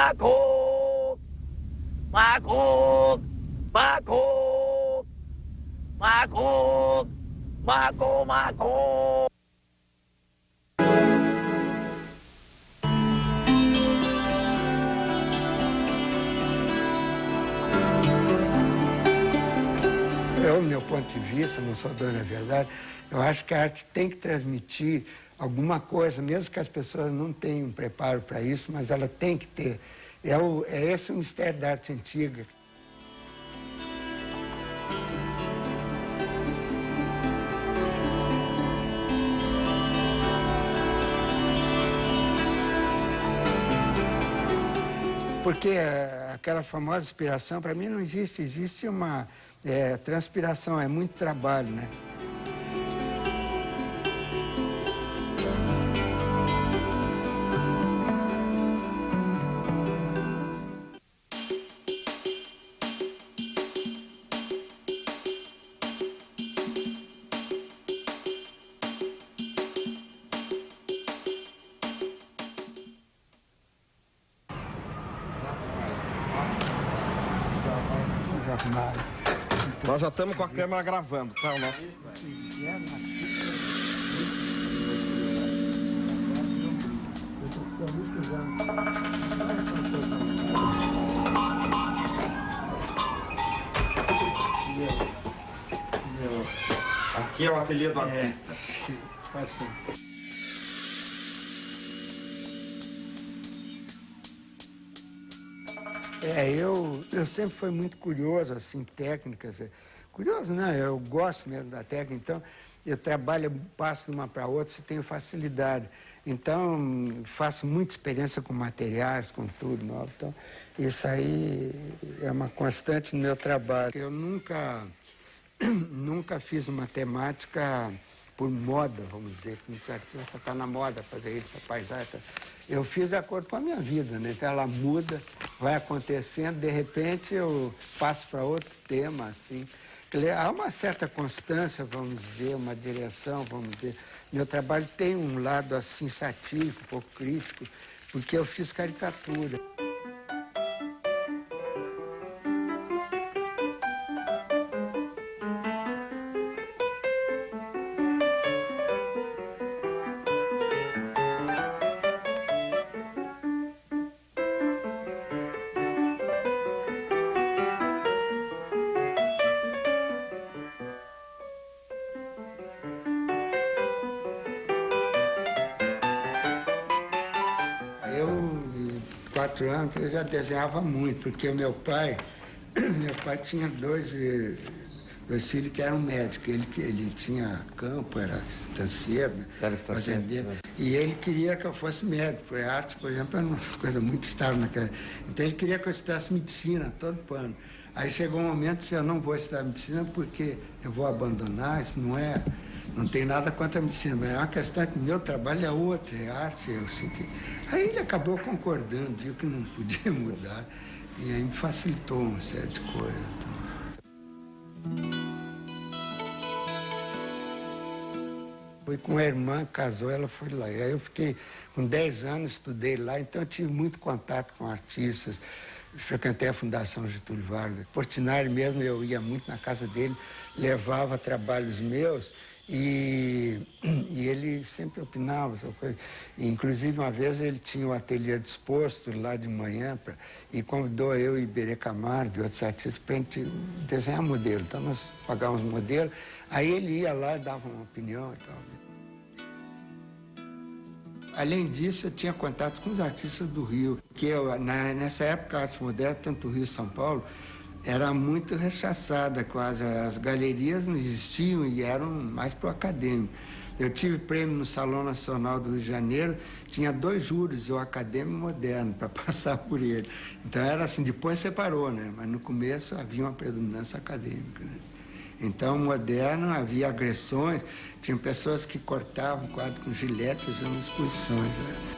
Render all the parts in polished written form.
Marco! Marco! Marco! Marco! Marco! Marco! Eu, meu ponto de vista, não sou dono da verdade, eu acho que a arte tem que transmitir alguma coisa, mesmo que as pessoas não tenham preparo para isso, mas ela tem que ter. É esse o mistério da arte antiga. Porque aquela famosa inspiração, para mim, não existe. Existe uma transpiração, é muito trabalho, né? Nós já estamos com a câmera gravando, tá? O nosso... Aqui é o ateliê do artista. Assim. Eu sempre fui muito curioso, assim, técnicas. Curioso, né? Eu gosto mesmo da técnica, então eu trabalho, passo de uma para outra, se tenho facilidade. Então, faço muita experiência com materiais, com tudo novo. Então, isso aí é uma constante no meu trabalho. Eu nunca fiz uma temática por moda, vamos dizer, que o artista está na moda fazer isso, a paisagem. Eu fiz de acordo com a minha vida, né? Então ela muda, vai acontecendo, de repente eu passo para outro tema, assim. Há uma certa constância, vamos dizer, uma direção, vamos dizer. Meu trabalho tem um lado assim satírico, um pouco crítico, porque eu fiz caricatura. Eu, 4 anos, eu já desenhava muito, porque meu pai tinha dois filhos que eram médicos. Ele tinha campo, era estanceiro, fazendeiro. E ele queria que eu fosse médico, porque a arte, por exemplo, era uma coisa muito estável naquela. Então ele queria que eu estudasse medicina, todo pano. Aí chegou um momento que eu não vou estudar medicina porque eu vou abandonar, isso não tem nada contra a medicina, mas é uma questão que o meu trabalho é outra, é arte, eu senti. Aí ele acabou concordando, viu que não podia mudar, e aí me facilitou uma série de coisas. Fui com a irmã, casou, ela foi lá. E aí eu fiquei, com 10 anos, estudei lá, então eu tive muito contato com artistas. Frequentei a Fundação Getúlio Vargas. Portinari mesmo, eu ia muito na casa dele, levava trabalhos meus e ele sempre opinava. Inclusive, uma vez ele tinha o ateliê disposto lá de manhã e convidou eu e Iberê Camargo e outros artistas para a gente desenhar modelo. Então nós pagávamos modelo, aí ele ia lá e dava uma opinião e tal. Além disso, eu tinha contato com os artistas do Rio, que nessa época a arte moderna, tanto Rio e São Paulo, era muito rechaçada quase. As galerias não existiam e eram mais para o acadêmico. Eu tive prêmio no Salão Nacional do Rio de Janeiro, tinha 2 júris, o acadêmico e o moderno, para passar por ele. Então era assim, depois separou, né? Mas no começo havia uma predominância acadêmica, né? Então, moderno, havia agressões, tinha pessoas que cortavam o quadro com gilete usando exposições. Né?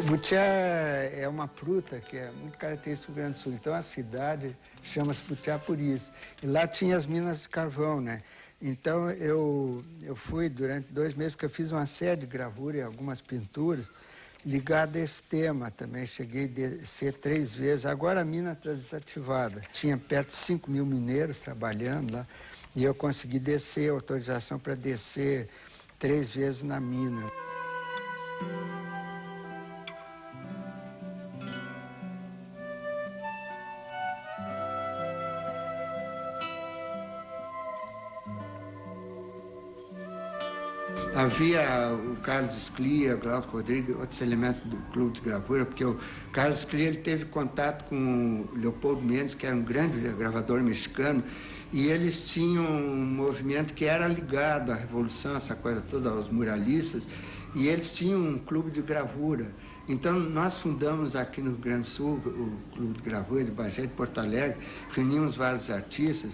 O Butiá é uma fruta que é muito característica do Rio Grande do Sul. Então a cidade chama-se Butiá por isso. E lá tinha as minas de carvão, né? Então eu fui durante 2 meses que eu fiz uma série de gravura e algumas pinturas ligadas a esse tema também. Cheguei a descer 3 vezes. Agora a mina está desativada. Tinha perto de 5 mil mineiros trabalhando lá e eu consegui descer, autorização para descer 3 vezes na mina. Havia o Carlos Sclia, o Glauco Rodrigues, outros elementos do Clube de Gravura, porque o Carlos Sclia ele teve contato com o Leopoldo Mendes, que era um grande gravador mexicano, e eles tinham um movimento que era ligado à Revolução, essa coisa toda, aos muralistas, e eles tinham um clube de gravura. Então, nós fundamos aqui no Rio Grande do Sul o Clube de Gravura de Bagé, de Porto Alegre, reunimos vários artistas,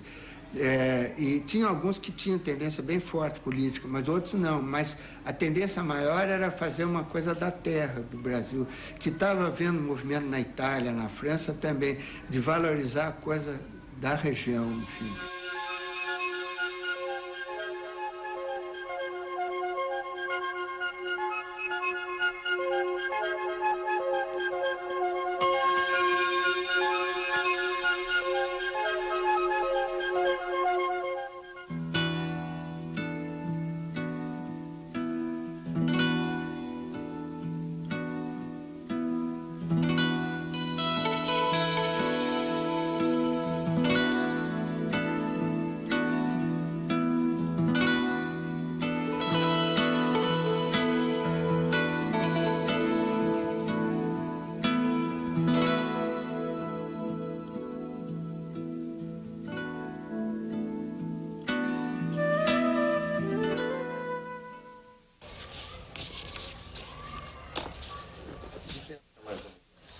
e tinha alguns que tinham tendência bem forte política, mas outros não. Mas a tendência maior era fazer uma coisa da terra do Brasil, que estava havendo um movimento na Itália, na França também, de valorizar a coisa da região, enfim.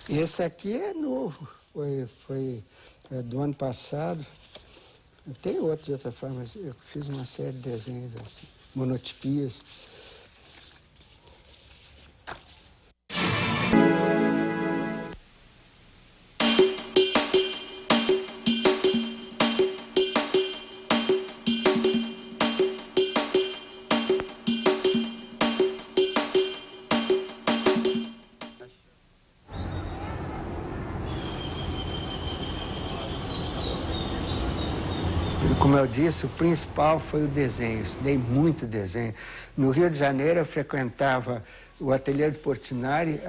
Esse aqui é novo, foi do ano passado. Tem outro de outra forma, mas eu fiz uma série de desenhos assim, monotipias. Como eu disse, o principal foi o desenho. Estudei muito desenho. No Rio de Janeiro, eu frequentava o ateliê de Portinari,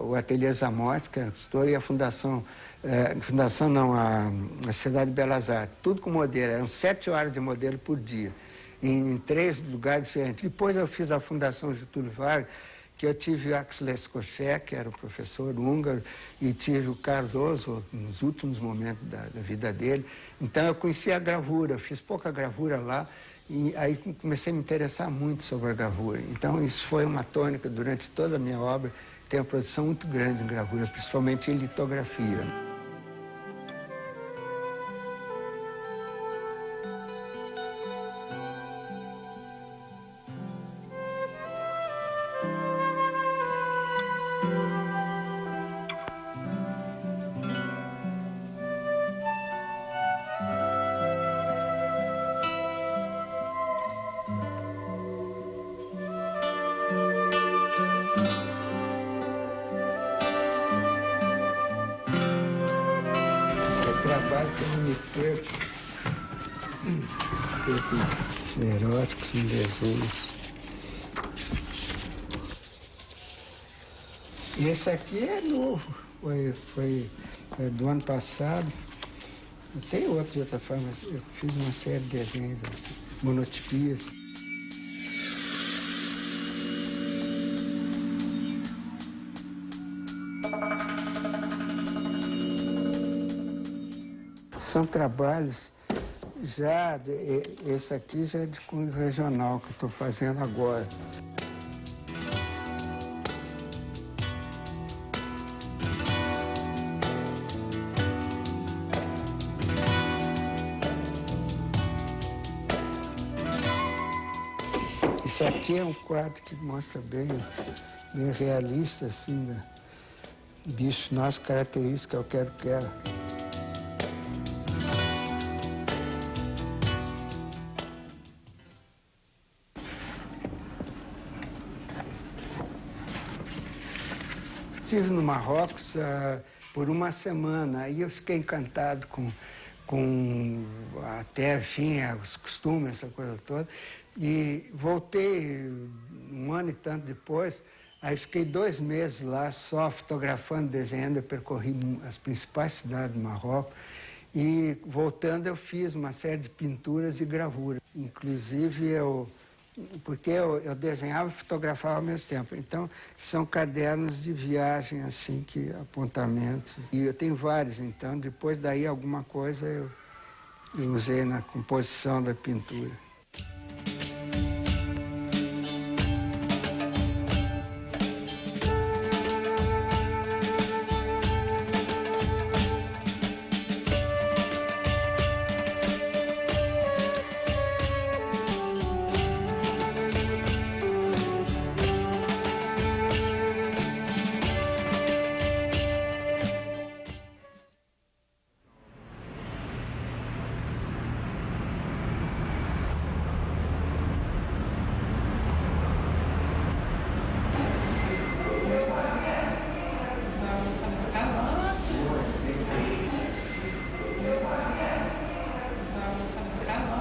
o ateliê Zamotti, que era consultor, e a Fundação a Cidade de Belas Artes. Tudo com modelo. Eram 7 horas de modelo por dia, em 3 lugares diferentes. Depois eu fiz a Fundação Getúlio Vargas, que eu tive o Axel Escoché, que era o professor húngaro, e tive o Carlos Oswald nos últimos momentos da vida dele. Então eu conheci a gravura, fiz pouca gravura lá, e aí comecei a me interessar muito sobre a gravura. Então isso foi uma tônica durante toda a minha obra, tem uma produção muito grande em gravura, principalmente em litografia. Trabalho que eu não me perco, eróticos em desenhos. E esse aqui é novo, foi do ano passado. Tem outro de outra forma, mas eu fiz uma série de desenhos assim, monotipias. São trabalhos já, esse aqui já é de cunho regional, que eu estou fazendo agora. Isso aqui é um quadro que mostra bem realista, assim, bichos nossas características, eu quero. Estive no Marrocos por uma semana, aí eu fiquei encantado com até, enfim, os costumes, essa coisa toda, e voltei um ano e tanto depois, aí fiquei 2 meses lá só fotografando, desenhando, eu percorri as principais cidades do Marrocos, e voltando eu fiz uma série de pinturas e gravuras, inclusive porque eu desenhava e fotografava ao mesmo tempo. Então, são cadernos de viagem, assim, apontamentos. E eu tenho vários, então, depois daí alguma coisa eu usei na composição da pintura.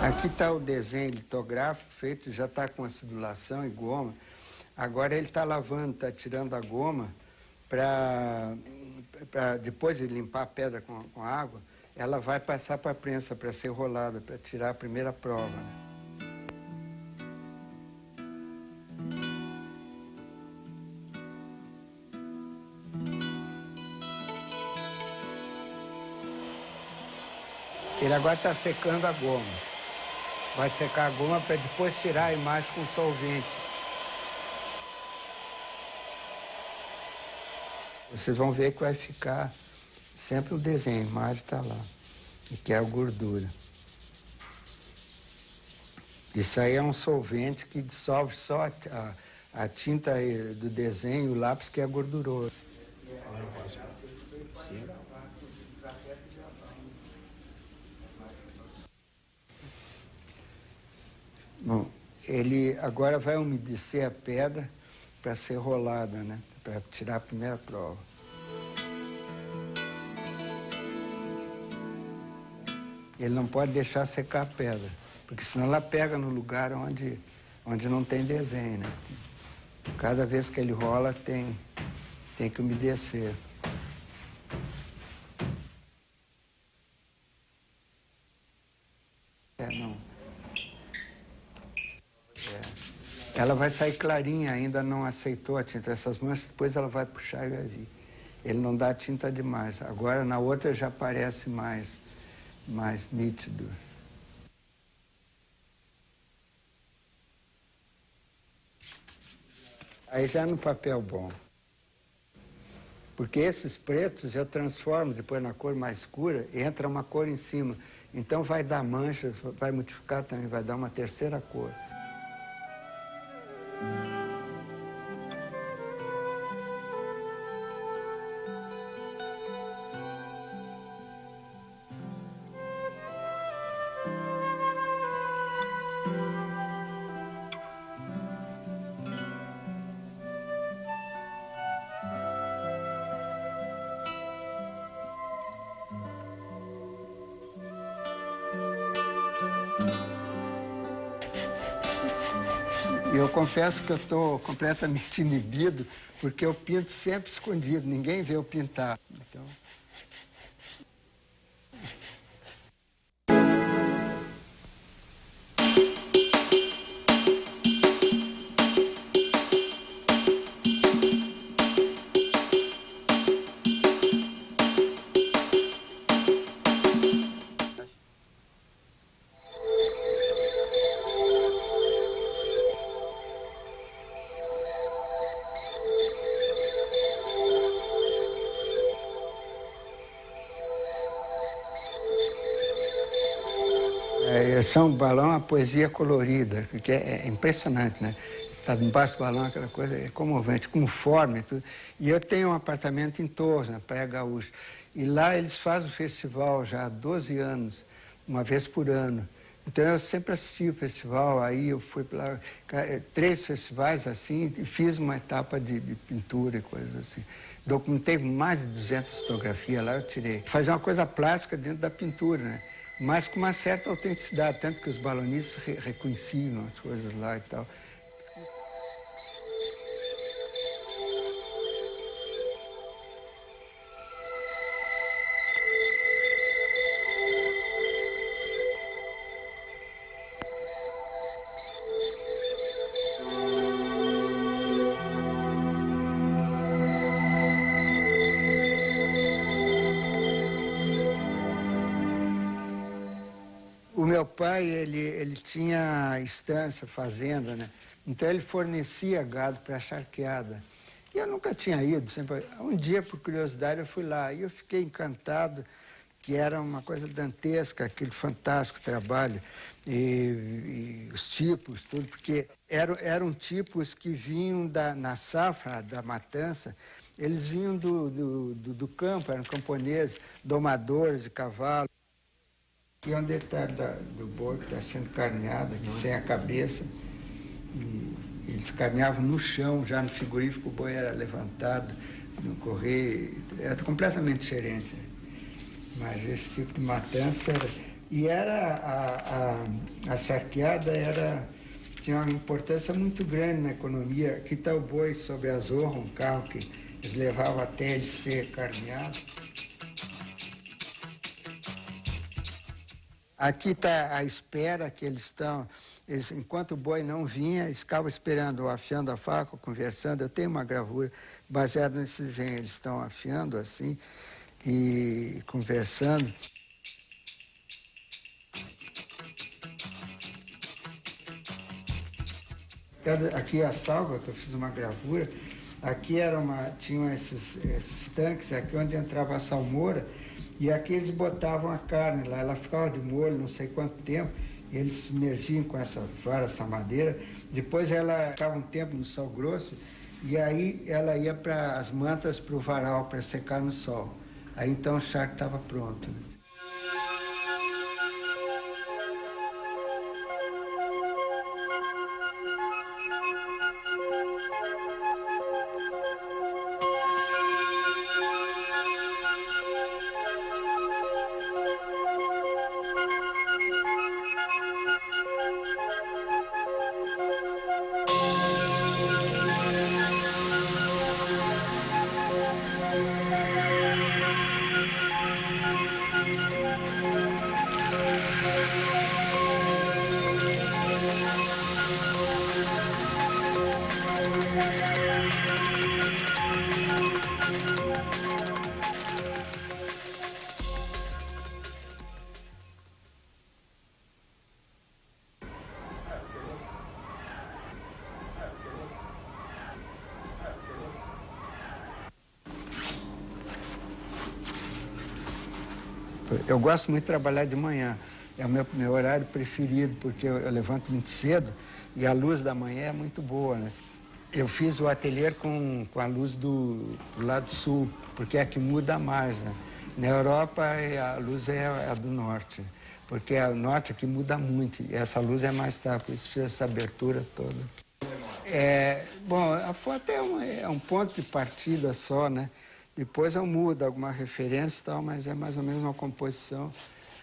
Aqui está o desenho litográfico feito, já está com acidulação e goma. Agora ele está lavando, está tirando a goma para depois de limpar a pedra com água, ela vai passar para a prensa para ser rolada, para tirar a primeira prova. Ele agora está secando a goma. Vai secar a goma para depois tirar a imagem com solvente. Vocês vão ver que vai ficar sempre o desenho, a imagem está lá, e que é a gordura. Isso aí é um solvente que dissolve só a tinta do desenho, o lápis que é gorduroso. Sim. Bom, ele agora vai umedecer a pedra para ser rolada, né? Para tirar a primeira prova. Ele não pode deixar secar a pedra, porque senão ela pega no lugar onde não tem desenho, né? Cada vez que ele rola tem que umedecer. Ela vai sair clarinha, ainda não aceitou a tinta. Essas manchas, depois ela vai puxar e vai vir. Ele não dá tinta demais. Agora, na outra, já parece mais nítido. Aí já no papel bom. Porque esses pretos eu transformo depois na cor mais escura e entra uma cor em cima. Então vai dar manchas, vai modificar também, vai dar uma terceira cor. Eu confesso que eu estou completamente inibido, porque eu pinto sempre escondido, ninguém vê eu pintar. Então... Chão do balão a poesia colorida, que é impressionante, né? Está embaixo do balão, aquela coisa é comovente, conforme tudo. E eu tenho um apartamento em Torres, na Praia Gaúcha. E lá eles fazem o festival já há 12 anos, uma vez por ano. Então eu sempre assisti o festival, aí eu fui para 3 festivais assim, e fiz uma etapa de pintura e coisas assim. Documentei mais de 200 fotografias lá, eu tirei. Fazer uma coisa plástica dentro da pintura, né? Mas com uma certa autenticidade, tanto que os balonistas reconheciam as coisas lá e tal. O meu pai, ele tinha estância, fazenda, né? Então ele fornecia gado para a charqueada. E eu nunca tinha ido, sempre. Um dia, por curiosidade, eu fui lá e eu fiquei encantado, que era uma coisa dantesca, aquele fantástico trabalho, e os tipos, tudo, porque eram tipos que vinham na safra da matança, eles vinham do campo, eram camponeses, domadores de cavalo. Aqui é um detalhe do boi que está sendo carneado, aqui sem a cabeça. E eles carneavam no chão, já no frigorífico o boi era levantado, no correio, era completamente diferente. Mas esse tipo de matança era... E a charqueada tinha uma importância muito grande na economia. Aqui está o boi sobre a zorra, um carro que eles levavam até ele ser carneado. Aqui está a espera que eles estão, enquanto o boi não vinha, eles ficavam esperando, afiando a faca, conversando. Eu tenho uma gravura baseada nesse desenho, eles estão afiando assim e conversando. Aqui a salva, que eu fiz uma gravura, aqui tinham esses tanques, aqui onde entrava a salmoura, e aqui eles botavam a carne lá, ela ficava de molho não sei quanto tempo, e eles submergiam com essa vara, essa madeira, depois ela ficava um tempo no sal grosso, e aí ela ia para as mantas para o varal, para secar no sol. Aí então o charque estava pronto. Né? Eu gosto muito de trabalhar de manhã. É o meu horário preferido, porque eu levanto muito cedo e a luz da manhã é muito boa, né? Eu fiz o ateliê com a luz do lado sul, porque é a que muda mais, né? Na Europa, a luz é a do norte, porque a norte aqui muda muito, e essa luz é mais tarde, por isso precisa essa abertura toda. Bom, a foto é um ponto de partida só, né? Depois eu mudo alguma referência e tal, mas é mais ou menos uma composição.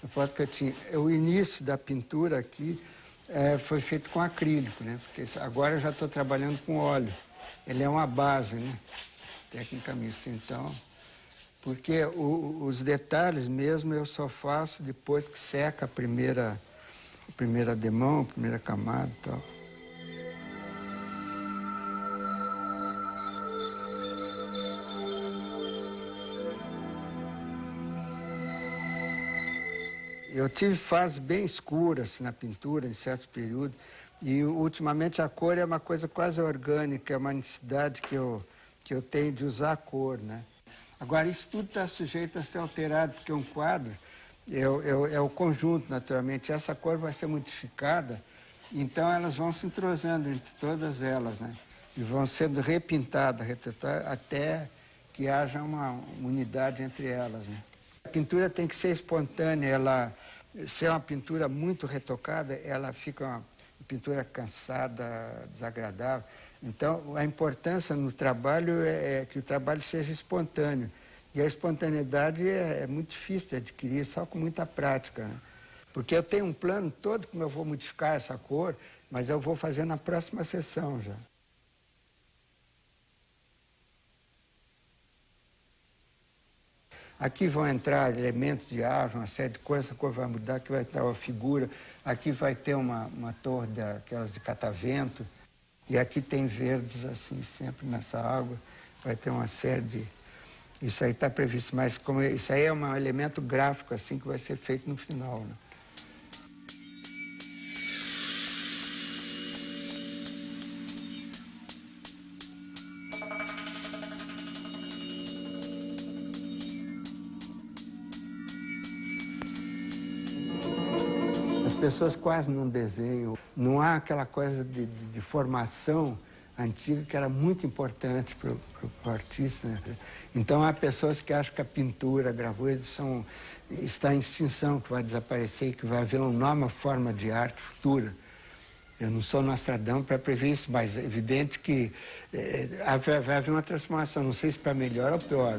A foto que eu tinha. O início da pintura aqui foi feito com acrílico, né? Porque agora eu já estou trabalhando com óleo. Ele é uma base, né? Tecnicamente, então. Porque os detalhes mesmo eu só faço depois que seca a primeira demão, a primeira camada e tal. Eu tive fases bem escuras na pintura, em certos períodos, e ultimamente a cor é uma coisa quase orgânica, é uma necessidade que eu tenho de usar a cor, né? Agora, isso tudo está sujeito a ser alterado, porque um quadro é o conjunto, naturalmente. Essa cor vai ser modificada Então elas vão se entrosando entre todas elas, né? E vão sendo repintadas, até que haja uma unidade entre elas, né? A pintura tem que ser espontânea, se é uma pintura muito retocada, ela fica uma pintura cansada, desagradável. Então, a importância no trabalho é que o trabalho seja espontâneo. E a espontaneidade é muito difícil de adquirir, só com muita prática, né? Porque eu tenho um plano todo como eu vou modificar essa cor, mas eu vou fazer na próxima sessão já. Aqui vão entrar elementos de árvore, uma série de coisas, a cor vai mudar, aqui vai estar uma figura, aqui vai ter uma torre daquelas de catavento, e aqui tem verdes assim, sempre nessa água, vai ter uma série de... Isso aí está previsto, mas como isso aí é um elemento gráfico assim que vai ser feito no final, né? As pessoas quase não desenham, não há aquela coisa de formação antiga que era muito importante para o artista, né? Então há pessoas que acham que a pintura, a gravura está em extinção, que vai desaparecer, que vai haver uma nova forma de arte futura. Eu não sou Nostradamus para prever isso, mas é evidente que vai haver uma transformação, não sei se para melhor ou pior.